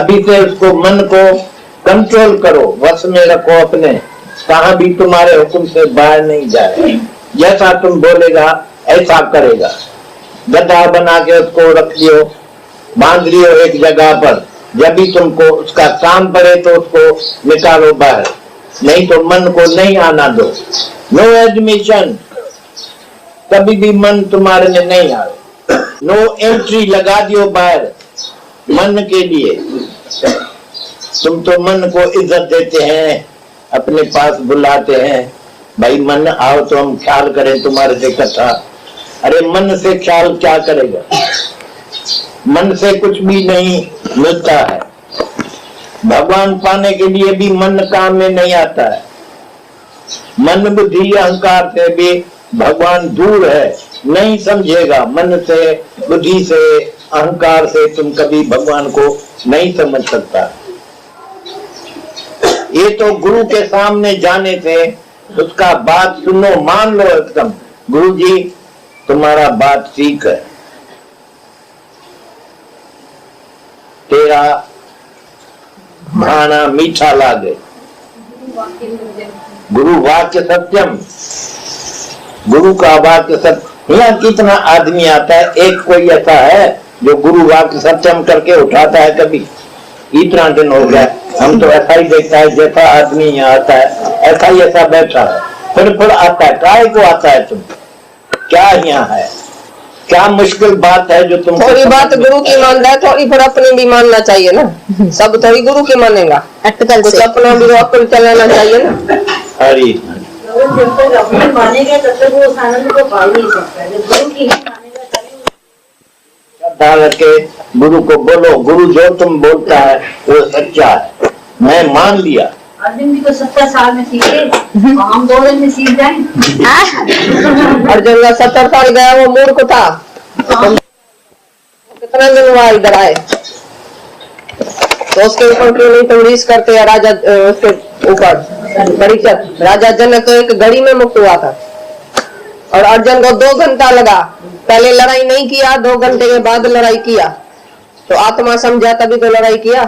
अभी से उसको मन को कंट्रोल करो, वश में रखो अपने, कहाँ भी तुम्हारे हुक्म से बाहर नहीं जाए। जैसा तुम बोलेगा ऐसा करेगा। गधा बना के उसको रख लियो, बांध लियो एक जगह पर, जब भी तुमको उसका काम पड़े तो उसको निकालो बाहर, नहीं तो मन को नहीं आना दो। नो एडमिशन, कभी भी मन तुम्हारे में नहीं आए। नो एंट्री लगा दियो बाहर मन के लिए। तुम तो मन को इज्जत देते हैं, अपने पास बुलाते हैं, भाई मन आओ तो हम ख्याल करें तुम्हारे से कथा। अरे मन से ख्याल क्या करेगा, मन से कुछ भी नहीं मिलता है। भगवान पाने के लिए भी मन काम में नहीं आता है। मन बुद्धि अहंकार से भी भगवान दूर है, नहीं समझेगा। मन से बुद्धि से अहंकार से तुम कभी भगवान को नहीं समझ सकता। ये तो गुरु के सामने जाने से उसका बात सुनो, मान लो एकदम, गुरु जी तुम्हारा बात ठीक है, तेरा भाना मीठा लागे। गुरु वाक्य सत्यम, गुरु का वाक्य सत्य। यहाँ कितना आदमी आता है, एक कोई ऐसा है जो गुरु वाक्य सत्यम करके उठाता है कभी? इतना दिन हो गया, हम तो ऐसा ही देखता है, जैसा आदमी यहाँ आता है ऐसा ही ऐसा बैठा है, फिर आता है। काय को आता है तुम? क्या यहाँ है, क्या मुश्किल बात है जो तुम? थोड़ी बात गुरु की मान है, थोड़ी फिर अपनी भी मानना चाहिए ना। सब थोड़ी गुरु की मानेगा, कुछ अपना भी अपने चलाना चाहिए ना। हरी जब तक अपनी मानेगा तब तक वो उस आनंद को पा नहीं सकता। जब गुरु की ही मानेगा तभी श्रद्धा रखे, गुरु को बोलो, गुरु जो तुम बोलता है वो सच्चा है, मैं मान लिया। अर्जुन भी तो 70 साल में सीखे, हम 2 दिन में सीख जाए। अर्जुन का 70 साल गया, वो मूर्ख था। कितना दिन हुआ इधर आए, तो उसके ऊपर क्यों नहीं तुम रीस करते हैं? राजा उसके ऊपर परीक्षित, राजा जनक तो एक घड़ी में मुक्त हुआ था, और अर्जुन को 2 घंटा लगा। पहले लड़ाई नहीं किया, 2 घंटे के बाद लड़ाई किया, तो आत्मा समझा तभी तो लड़ाई किया।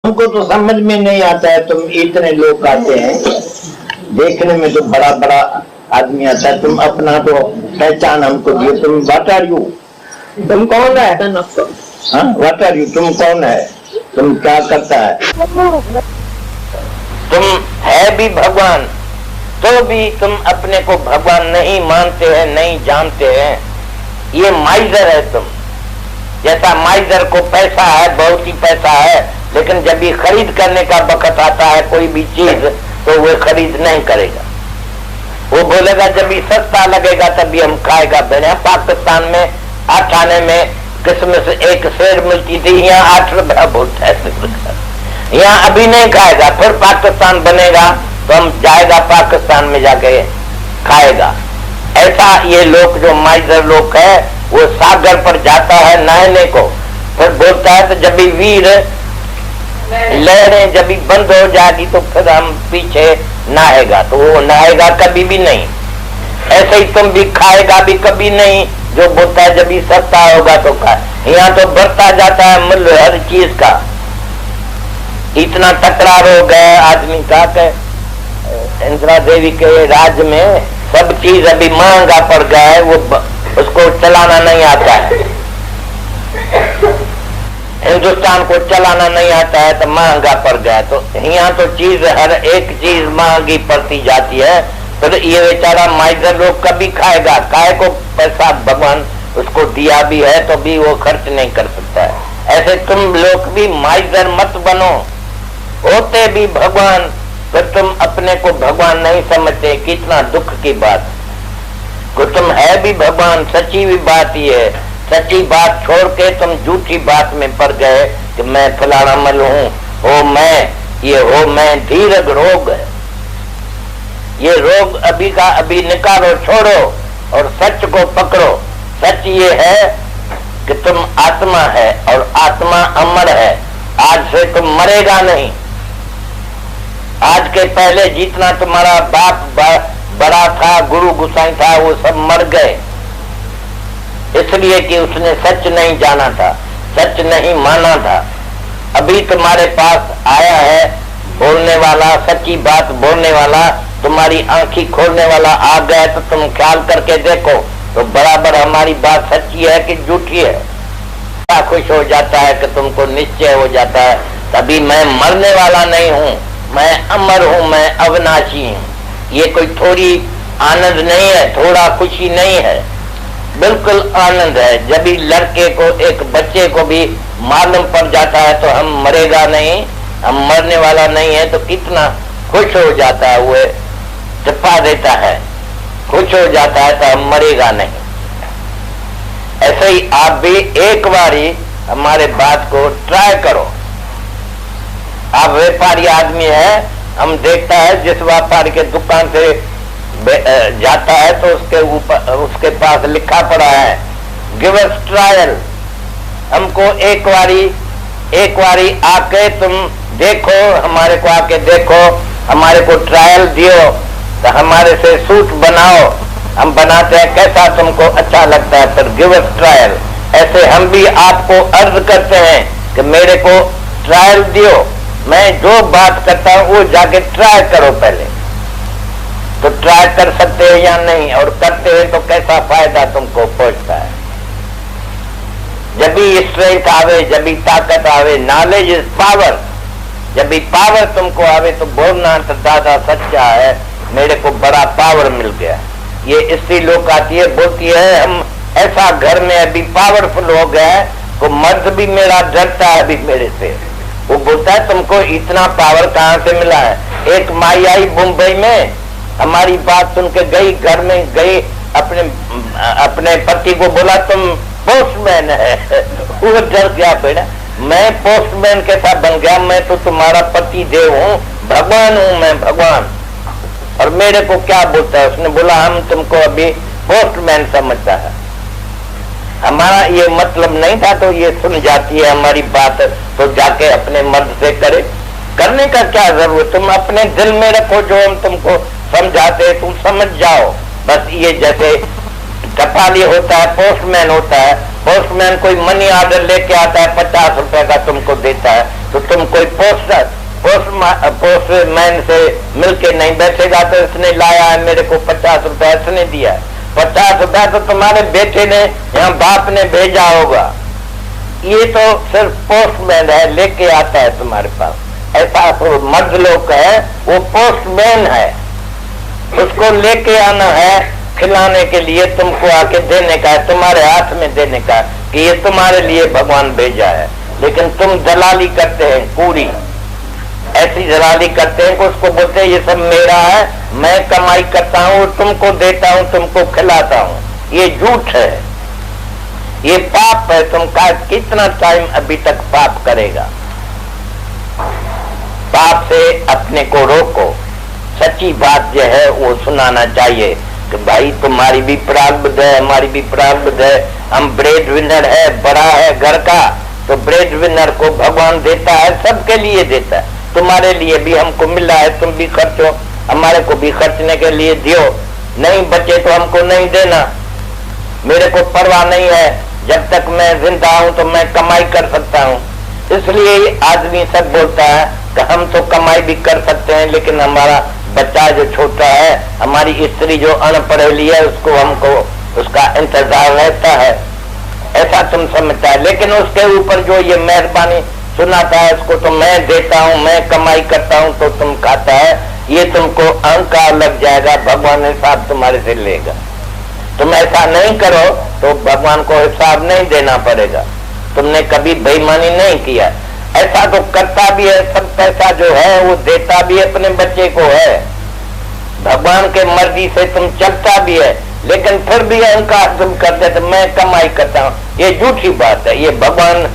हमको तो समझ में नहीं आता है, तुम इतने लोग आते हैं, देखने में तो बड़ा बड़ा आदमी आता है, तुम अपना तो पहचान हमको दिए। तुम व्हाट आर यू, तुम कौन है? व्हाट आर यू, तुम कौन है, तुम क्या करता है? तुम है भी भगवान, तो भी तुम अपने को भगवान नहीं मानते हैं, नहीं जानते हैं। ये माइजर है तुम। जैसा माइजर को पैसा है, बहुत ही पैसा है, लेकिन जब ये खरीद करने का वक्त आता है कोई भी चीज, तो वो खरीद नहीं करेगा। वो बोलेगा जब ये सस्ता लगेगा तभी हम खाएगा। मैंने पाकिस्तान में 8 आने में किस्म से एक शेर मिलती थी, यहाँ 8 रुपया बोलता है। यहाँ अभी नहीं खाएगा, फिर पाकिस्तान बनेगा तो हम जाएगा पाकिस्तान में जाके खाएगा। ऐसा ये लोग जो माइजर लोग है, वो सागर पर जाता है नहाने को, फिर बोलता है तो जब भी वीर लहरें जब भी बंद हो जाएगी तो फिर हम पीछे नहाएगा, तो वो नहाएगा कभी भी नहीं। ऐसे ही तुम भी खाएगा भी कभी नहीं, जो बोलता है जब भी सस्ता होगा तो खाए। यहाँ तो बढ़ता जाता है मूल्य हर चीज का। इतना तकरार हो गया आदमी का कि इंदिरा देवी के राज में सब चीज अभी महंगा पड़ गया है, वो उसको चलाना नहीं आता है। हिंदुस्तान को चलाना नहीं आता है तो महंगा पड़ गया, तो यहाँ तो चीज हर एक चीज महंगी पड़ती जाती है। तो ये बेचारा माइजर लोग कभी खाएगा? काय को पैसा भगवान उसको दिया भी है तो भी वो खर्च नहीं कर सकता है। ऐसे तुम लोग भी माइजर मत बनो, होते भी भगवान, फिर तुम अपने को भगवान नहीं समझते। कितना दुख की बात को, तुम है भी भगवान। सच्ची भी बात ये है, सच्ची बात छोड़ के तुम झूठी बात में पड़ गए कि मैं फलाना मल हूँ, हो मैं, ये हो मैं। धीरज रोग है, ये रोग अभी का अभी निकालो, छोड़ो और सच को पकड़ो। सच ये है कि तुम आत्मा है और आत्मा अमर है। आज से तुम मरेगा नहीं। आज के पहले जितना तुम्हारा बाप बड़ा था, गुरु गुसाई था, वो सब मर गए। इसलिए कि उसने सच नहीं जाना था, सच नहीं माना था। अभी तुम्हारे पास आया है बोलने वाला, सच्ची बात बोलने वाला, तुम्हारी आंखें खोलने वाला आ गया, तो तुम ख्याल करके देखो तो बराबर हमारी बात सच्ची है कि झूठी है। क्या खुश हो जाता है कि तुमको निश्चय हो जाता है तभी मैं मरने वाला नहीं हूँ, मैं अमर हूँ, मैं अविनाशी हूँ। ये कोई थोड़ी आनंद नहीं है, थोड़ा खुशी नहीं है, बिल्कुल आनंद है। जब भी लड़के को, एक बच्चे को भी मालूम पड़ जाता है तो हम मरेगा नहीं, हम मरने वाला नहीं है, तो कितना खुश हो जाता है, वो चिपा देता है, खुश हो जाता है तो हम मरेगा नहीं। ऐसे ही आप भी एक बारी हमारे बात को ट्राई करो। आप व्यापारी आदमी है, हम देखता है जिस व्यापारी के दुकान से जाता है तो उसके ऊपर, उसके पास लिखा पड़ा है गिव अस ट्रायल। हमको एक बारी आके तुम देखो, हमारे को आके देखो, हमारे को ट्रायल दियो, तो हमारे से सूट बनाओ, हम बनाते हैं, कैसा तुमको अच्छा लगता है, पर गिव अस ट्रायल। ऐसे हम भी आपको अर्ज करते हैं कि मेरे को ट्रायल दियो, मैं जो बात करता हूँ वो जाके ट्राई करो पहले। तो ट्राई कर सकते हैं या नहीं, और करते हैं तो कैसा फायदा तुमको पहुंचता है। जब भी स्ट्रेंथ आवे, जब भी ताकत आवे, नॉलेज इज पावर, जब भी पावर तुमको आवे तो बोलना तो दादा सच्चा है, मेरे को बड़ा पावर मिल गया। ये स्त्री लोग आती है, बोलती है हम ऐसा घर में अभी पावरफुल हो गया है, तो मर्द भी मेरा डरता है अभी मेरे से। वो बोलता है तुमको इतना पावर कहाँ से मिला है। एक माई आई मुंबई में, हमारी बात सुन के गई, घर में गई, अपने पति को बोला तुम पोस्टमैन है। वो डर गया, बेटा मैं पोस्टमैन कैसा बन गया, मैं तो तुम्हारा पति देव हूँ, भगवान हूँ मैं, भगवान, और मेरे को क्या बोलता है। उसने बोला हम तुमको अभी पोस्टमैन समझता है। हमारा ये मतलब नहीं था, तो ये सुन जाती है हमारी बात, तो जाके अपने मर्द से करे, करने का क्या जरूरत, तुम अपने दिल में रखो, जो हम तुमको समझाते तुम समझ जाओ। बस ये जैसे टपाली होता है, पोस्टमैन होता है, पोस्टमैन कोई मनी ऑर्डर लेके आता है 50 रुपए का तुमको देता है, तो तुम कोई पोस्टमैन से मिलके नहीं बैठेगा, तो इसने लाया है मेरे को 50 रुपए, इसने दिया है 50 रुपया, तो तुम्हारे बेटे ने या बाप ने भेजा होगा। ये तो सिर्फ पोस्टमैन है, लेके आता है तुम्हारे पास। ऐसा तो मर्द लोग है, वो पोस्टमैन है, उसको लेके आना है, खिलाने के लिए तुमको आके देने का है, तुम्हारे हाथ में देने का कि ये तुम्हारे लिए भगवान भेजा है। लेकिन तुम दलाली करते हैं, पूरी ऐसी दलाली करते हैं कि उसको बोलते हैं ये सब मेरा है, मैं कमाई करता हूँ, तुमको देता हूँ, तुमको खिलाता हूँ। ये झूठ है, ये पाप है। तुम का कितना टाइम अभी तक पाप करेगा। पाप से अपने को रोको। सच्ची बात जो है वो सुनाना चाहिए कि भाई तुम्हारी भी प्रारब्ध है, हमारी भी प्रारब्ध है, हम ब्रेड विनर है, बड़ा है घर का, तो ब्रेड विनर को भगवान देता है, सबके लिए देता है। तुम्हारे लिए भी हमको मिला है, तुम भी खर्चो, हमारे को भी खर्चने के लिए दियो, नहीं बचे तो हमको नहीं देना। मेरे को परवाह नहीं है, जब तक मैं जिंदा हूं तो मैं कमाई कर सकता हूं। इसलिए आदमी सब बोलता है कि हम तो कमाई भी कर सकते हैं, लेकिन हमारा बच्चा जो छोटा है, हमारी स्त्री जो अनपढ़ी है, उसको हमको उसका इंतजार रहता है, ऐसा तुम समझता है। लेकिन उसके ऊपर जो ये मेहरबानी सुनाता है, उसको तो मैं देता हूँ, मैं कमाई करता हूँ, तो तुम खाता है, ये तुमको अहंकार लग जाएगा, भगवान हिसाब तुम्हारे से लेगा। तुम ऐसा नहीं करो तो भगवान को हिसाब नहीं देना पड़ेगा। तुमने कभी बेईमानी नहीं किया, ऐसा तो करता भी है, सब पैसा जो है वो देता भी अपने बच्चे को है, भगवान के मर्जी से तुम चलता भी है, लेकिन फिर भी अहंकार तुम करते तो मैं कमाई करता हूँ, ये झूठी बात है। ये भगवान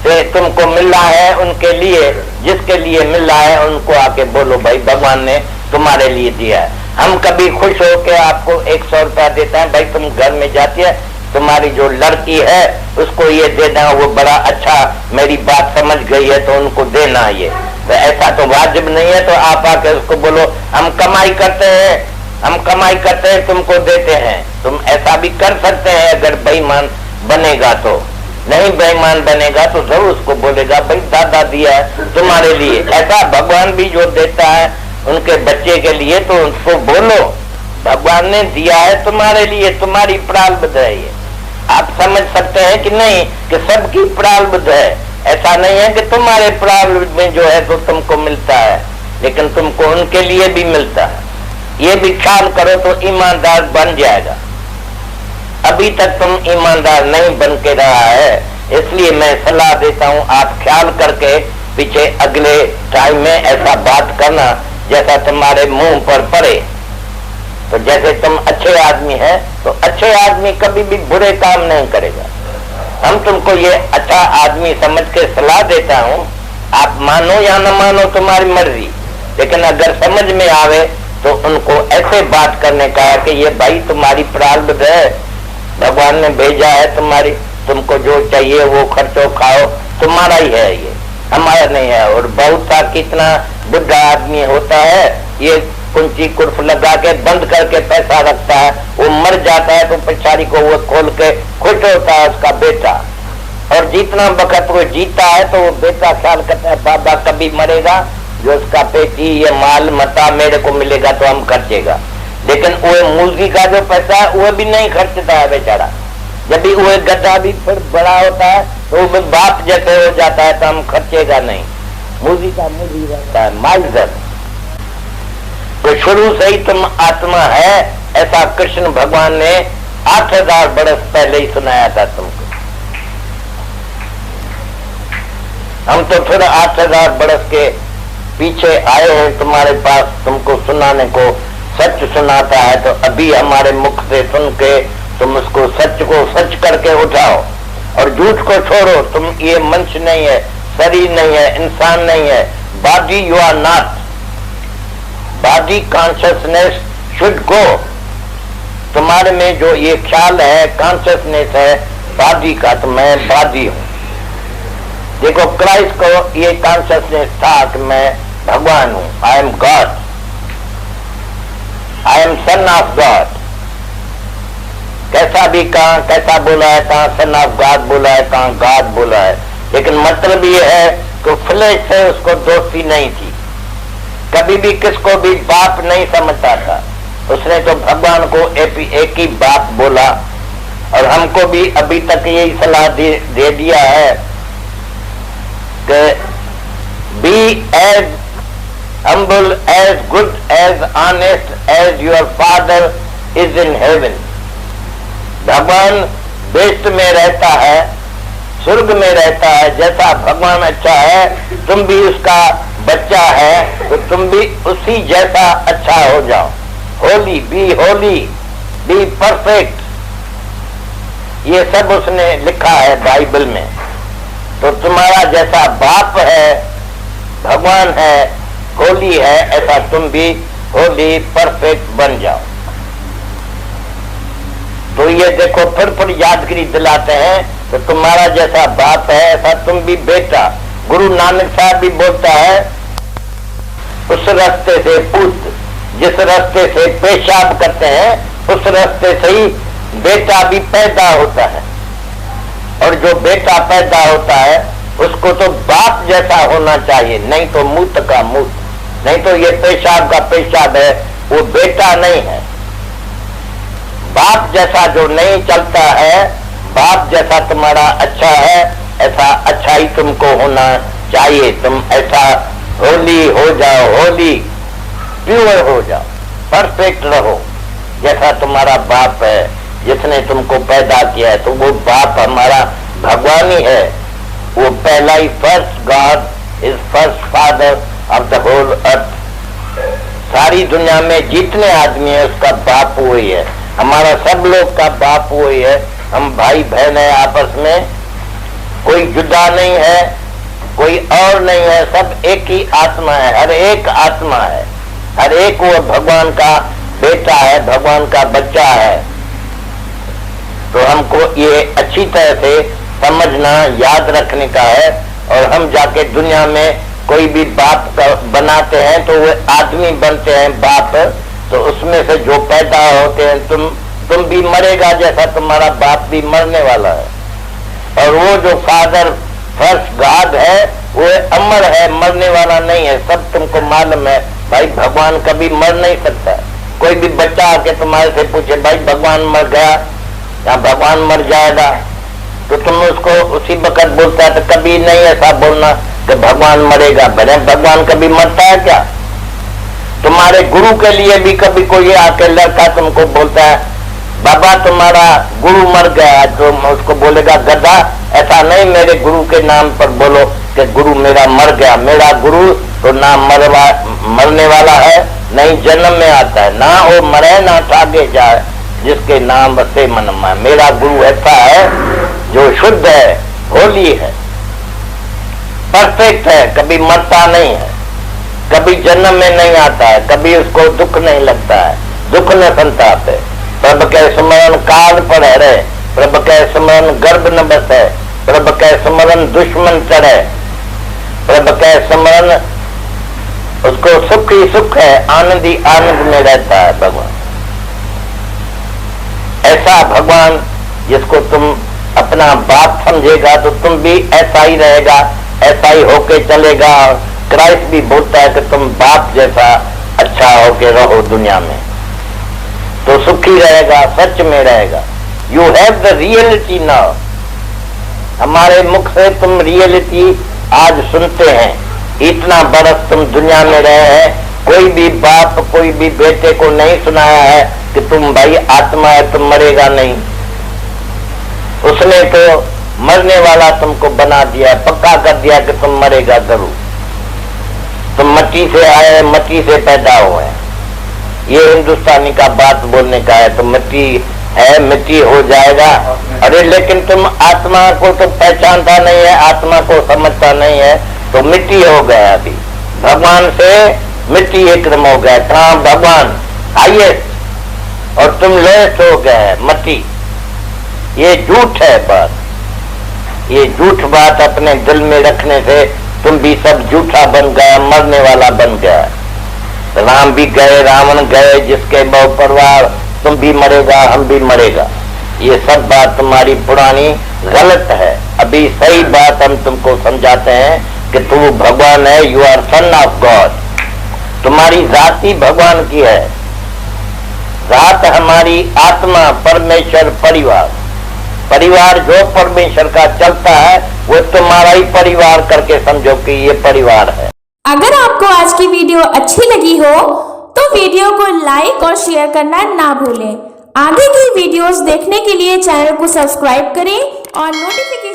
से तुमको मिला है, उनके लिए, जिसके लिए मिला है उनको आके बोलो भाई भगवान ने तुम्हारे लिए दिया है। हम कभी खुश हो के आपको 100 रुपया देता है, भाई तुम घर में जाती है, तुम्हारी जो लड़की है उसको ये देना, वो बड़ा अच्छा मेरी बात समझ गई है तो उनको देना। ये तो ऐसा तो वाजिब नहीं है। तो आप आके उसको बोलो हम कमाई करते हैं, हम कमाई करते हैं, तुमको देते हैं। तुम ऐसा भी कर सकते हैं अगर बेईमान बनेगा तो, नहीं बेईमान बनेगा तो जरूर उसको बोलेगा भाई दादा दिया है तुम्हारे लिए। ऐसा भगवान भी जो देता है उनके बच्चे के लिए तो उसको बोलो भगवान ने दिया है तुम्हारे लिए, तुम्हारी प्रारब्ध है ये। आप समझ सकते हैं कि नहीं कि सबकी प्रारब्ध है, ऐसा नहीं है कि तुम्हारे प्रारब्ध में जो है तो तुमको मिलता है, लेकिन तुमको उनके लिए भी मिलता है। ये भी ख्याल करो तो ईमानदार बन जाएगा। अभी तक तुम ईमानदार नहीं बन के रहा है, इसलिए मैं सलाह देता हूँ आप ख्याल करके पीछे अगले टाइम में ऐसा बात करना जैसा तुम्हारे मुंह पर पड़े। तो जैसे तुम अच्छे आदमी है तो अच्छे आदमी कभी भी बुरे काम नहीं करेगा। हम तुमको ये अच्छा आदमी समझ के सलाह देता हूँ, आप मानो या न मानो तुम्हारी मर्जी, लेकिन अगर समझ में आवे तो उनको ऐसे बात करने का है कि ये भाई तुम्हारी प्रारब्ध है, भगवान ने भेजा है तुम्हारी, तुमको जो चाहिए वो खर्चो खाओ, तुम्हारा ही है, ये हमारा नहीं है। और बहुत सा कितना बुढ़ा आदमी होता है ये कुंची कुर्फ लगा के बंद करके पैसा रखता है, वो मर जाता है तो पिछाड़ी को वो खोल के खुश होता है उसका बेटा। और जितना वक्त वो जीता है तो वो बेटा ख्याल करता है बाबा कभी मरेगा, जो उसका पेटी ये माल मता मेरे को मिलेगा तो हम खर्चेगा। लेकिन वो मूर्ति का जो पैसा है वो भी नहीं खर्चता है बेचारा। जब भी वो गड्ढा भी फिर बड़ा होता है तो वो बाप जैसे हो जाता है तो हम खर्चेगा नहीं। मूर्ति का मूर्ति रहता है माइजर। तो शुरू से ही तुम आत्मा है ऐसा कृष्ण भगवान ने 8000 बरस पहले ही सुनाया था तुमको। हम तो फिर 8000 बरस के पीछे आए हैं तुम्हारे पास तुमको सुनाने को। सच सुनाता है तो अभी हमारे मुख से सुन के तुम उसको सच को सच करके उठाओ और झूठ को छोड़ो। तुम ये मनुष्य नहीं है, शरीर नहीं है, इंसान नहीं है। Body you are not. Body consciousness should go. तुम्हारे में जो ये ख्याल है कॉन्शियसनेस है बॉडी का, तो मैं बॉडी हूँ। देखो क्राइस्ट को ये कॉन्शियसनेस था कि मैं भगवान हूँ, I am God, I am sun of God. कैसा भी कहा, कैसा बोला है, कहाँ सन ऑफ गॉड बोला है, कहाँ गॉड बोला है, लेकिन मतलब ये है कि फ्लेश से उसको दोस्ती नहीं थी। कभी भी किसको भी बाप नहीं समझता था। उसने तो भगवान को एक ही बाप बोला। और हमको भी अभी तक यही सलाह दे दिया है कि be as humble, as good, as honest as your father is in heaven। भगवान बेस्ट में रहता है, स्वर्ग में रहता है। जैसा भगवान अच्छा है तुम भी उसका बच्चा है तो तुम भी उसी जैसा अच्छा हो जाओ। होली, बी परफेक्ट, ये सब उसने लिखा है बाइबल में। तो तुम्हारा जैसा बाप है, भगवान है, होली है, ऐसा तुम भी होली परफेक्ट बन जाओ। तो ये देखो फिर यादगिरी दिलाते हैं तो तुम्हारा जैसा बाप है ऐसा तुम भी बेटा। गुरु नानक साहब भी बोलता है उस रास्ते से पूत, जिस रास्ते से पेशाब करते हैं उस रास्ते से ही बेटा भी पैदा होता है। और जो बेटा पैदा होता है उसको तो बाप जैसा होना चाहिए, नहीं तो मूत का मूत, नहीं तो ये पेशाब का पेशाब है, वो बेटा नहीं है। बाप जैसा जो नहीं चलता है, बाप जैसा तुम्हारा अच्छा है, ऐसा अच्छा ही तुमको होना चाहिए। तुम ऐसा होली हो जाओ, होली प्योर हो जाओ, परफेक्ट रहो जैसा तुम्हारा बाप है जिसने तुमको पैदा किया है। तो वो बाप हमारा भगवान ही है। वो पहला ही first God is first father of the whole earth. सारी दुनिया में जितने आदमी है उसका बाप वही है। हमारा सब लोग का बाप वही है। हम भाई बहन है आपस में, कोई जुदा नहीं है, कोई और नहीं है, सब एक ही आत्मा है। हर एक आत्मा है, हर एक वो भगवान का बेटा है, भगवान का बच्चा है। तो हमको ये अच्छी तरह से समझना, याद रखने का है। और हम जाके दुनिया में कोई भी बाप बनाते हैं तो वो आदमी बनते हैं बाप। तो उसमें से जो पैदा होते हैं तुम भी मरेगा जैसा तुम्हारा बाप भी मरने वाला है। और वो जो फादर फर्स्ट गॉड है वो अमर है, मरने वाला नहीं है। सब तुमको मालूम है भाई, भगवान कभी मर नहीं सकता। कोई भी बच्चा आके तुम्हारे से पूछे भाई भगवान मर गया या भगवान मर जाएगा, तो तुम उसको उसी वक्त बोलता है। तो कभी नहीं ऐसा बोलना कि भगवान मरेगा। भले भगवान कभी मरता है क्या? तुम्हारे गुरु के लिए भी कभी कोई आके लड़का तुमको बोलता है बाबा तुम्हारा गुरु मर गया, तो उसको बोलेगा गधा। ऐसा नहीं, मेरे गुरु के नाम पर बोलो कि गुरु मेरा मर गया। मेरा गुरु तो ना मरने वाला है, नहीं जन्म में आता है, ना वो मरे ना ठाके जाए, जिसके नाम से मन में। मेरा गुरु ऐसा है जो शुद्ध है, होली है, परफेक्ट है, कभी मरता नहीं है, कभी जन्म में नहीं आता है, कभी उसको दुख नहीं लगता है, दुख न संताप है। प्रभु के स्मरण काल पर है, प्रभु के स्मरण गर्भ न बसे, प्रभु के स्मरण दुश्मन चढ़े, प्रभु के स्मरण उसको सुख ही सुख है, आनंद ही आनंद में रहता है भगवान। ऐसा भगवान जिसको तुम अपना बाप समझेगा तो तुम भी ऐसा ही रहेगा, ऐसा ही होके चलेगा। क्राइस्ट भी बोलता है कि तुम बाप जैसा अच्छा होके रहो दुनिया में, तो सुखी रहेगा, सच में रहेगा। You have the reality now. हमारे मुख से तुम रियलिटी आज सुनते हैं। इतना बरस तुम दुनिया में रहे हैं, कोई भी बाप कोई भी बेटे को नहीं सुनाया है कि तुम भाई आत्मा है, तुम मरेगा नहीं। उसने तो मरने वाला तुमको बना दिया, पक्का कर दिया कि तुम मरेगा जरूर। तुम मिट्टी से आए, मिट्टी से पैदा हुए। ये हिंदुस्तानी का बात बोलने का है, तो मिट्टी है, मिट्टी हो जाएगा। अरे लेकिन तुम आत्मा को तो पहचानता नहीं है, आत्मा को समझता नहीं है, तो मिट्टी हो गया। अभी भगवान से मिट्टी एकदम हो गया। कहाँ भगवान हाईएस्ट और तुम लोएस्ट हो गए मिट्टी। ये झूठ है बात, ये झूठ बात अपने दिल में रखने से तुम भी सब झूठा बन गया, मरने वाला बन गया। राम भी गए, रावण गए, जिसके बहु परिवार, तुम भी मरेगा, हम भी मरेगा। ये सब बात तुम्हारी पुरानी गलत है। अभी सही बात हम तुमको समझाते हैं कि तू भगवान है, you are son of God. तुम्हारी जात ही भगवान की है। जात हमारी आत्मा, परमेश्वर, परिवार। परिवार जो परमेश्वर का चलता है वो तुम्हारा ही परिवार करके समझो कि ये परिवार है। अगर आपको आज की वीडियो अच्छी लगी हो तो वीडियो को लाइक और शेयर करना ना भूलें। आगे की वीडियोस देखने के लिए चैनल को सब्सक्राइब करें और नोटिफिकेशन